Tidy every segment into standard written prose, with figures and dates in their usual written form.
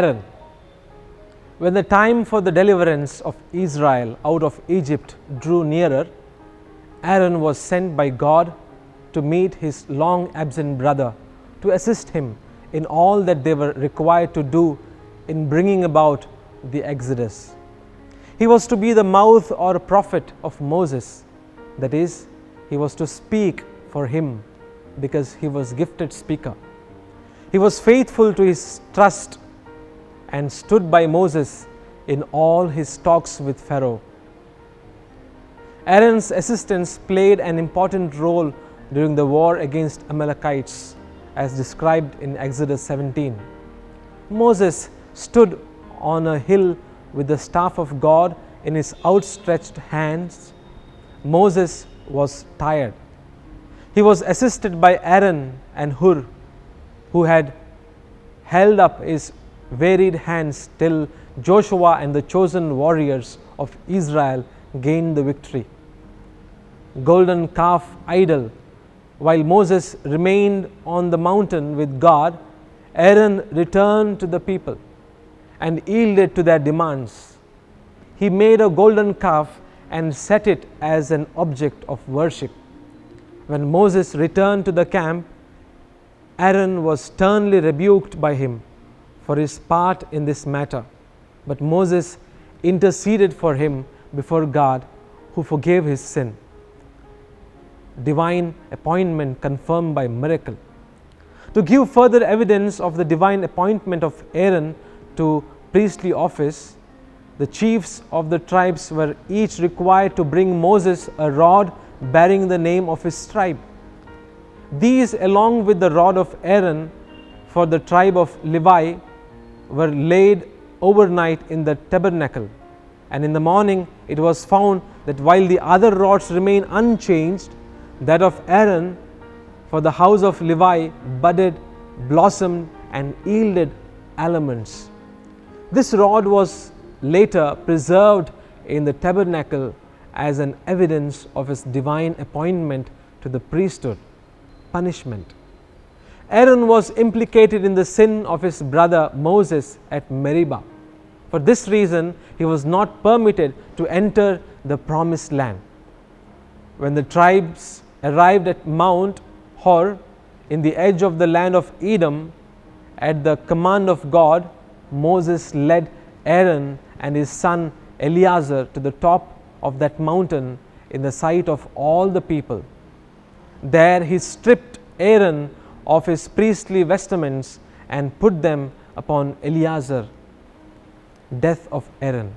Aaron. When the time for the deliverance of Israel out of Egypt drew nearer, Aaron was sent by God to meet his long absent brother, to assist him in all that they were required to do in bringing about the Exodus. He was to be the mouth or prophet of Moses, that is, he was to speak for him because he was gifted speaker. He was faithful to his trust and stood by Moses in all his talks with Pharaoh. Aaron's assistance played an important role during the war against Amalekites, as described in Exodus 17. Moses stood on a hill with the staff of God in his outstretched hands. Moses was tired. He was assisted by Aaron and Hur, who had held up his varied hands till Joshua and the chosen warriors of Israel gained the victory. Golden calf idol. While Moses remained on the mountain with God, Aaron returned to the people and yielded to their demands. He made a golden calf and set it as an object of worship. When Moses returned to the camp, Aaron was sternly rebuked by him for his part in this matter, but Moses interceded for him before God, who forgave his sin. Divine appointment confirmed by miracle. To give further evidence of the divine appointment of Aaron to priestly office, the chiefs of the tribes were each required to bring Moses a rod bearing the name of his tribe. These, along with the rod of Aaron for the tribe of Levi, were laid overnight in the tabernacle, and in the morning it was found that while the other rods remained unchanged, that of Aaron for the house of Levi budded, blossomed, and yielded almonds. This rod was later preserved in the tabernacle as an evidence of his divine appointment to the priesthood. Punishment. Aaron was implicated in the sin of his brother Moses at Meribah. For this reason, he was not permitted to enter the promised land. When the tribes arrived at Mount Hor in the edge of the land of Edom, at the command of God, Moses led Aaron and his son Eleazar to the top of that mountain in the sight of all the people. There he stripped Aaron of his priestly vestments and put them upon Eleazar. Death of Aaron.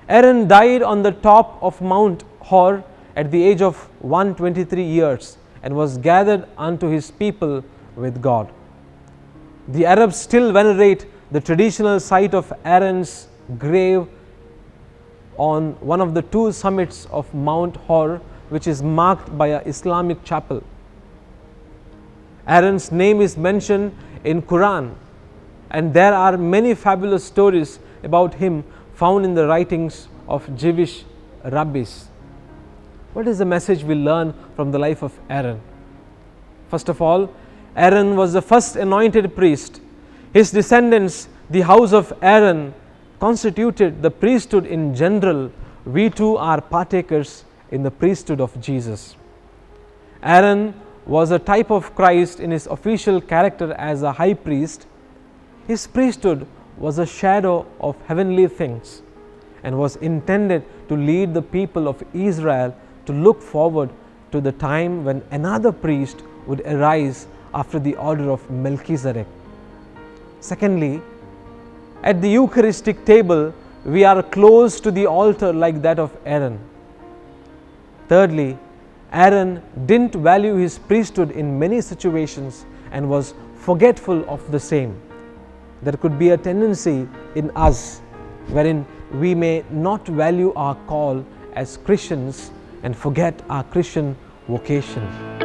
Aaron died on the top of Mount Hor at the age of 123 years and was gathered unto his people with God. The Arabs still venerate the traditional site of Aaron's grave on one of the two summits of Mount Hor, which is marked by an Islamic chapel. Aaron's name is mentioned in Quran, and there are many fabulous stories about him found in the writings of Jewish rabbis. What is the message we learn from the life of Aaron? First of all, Aaron was the first anointed priest. His descendants, the house of Aaron, constituted the priesthood in general. We too are partakers in the priesthood of Jesus. Aaron was a type of Christ in his official character as a high priest. His priesthood was a shadow of heavenly things and was intended to lead the people of Israel to look forward to the time when another priest would arise after the order of Melchizedek. Secondly, at the Eucharistic table, we are close to the altar like that of Aaron. Thirdly, Aaron didn't value his priesthood in many situations and was forgetful of the same. There could be a tendency in us wherein we may not value our call as Christians and forget our Christian vocation.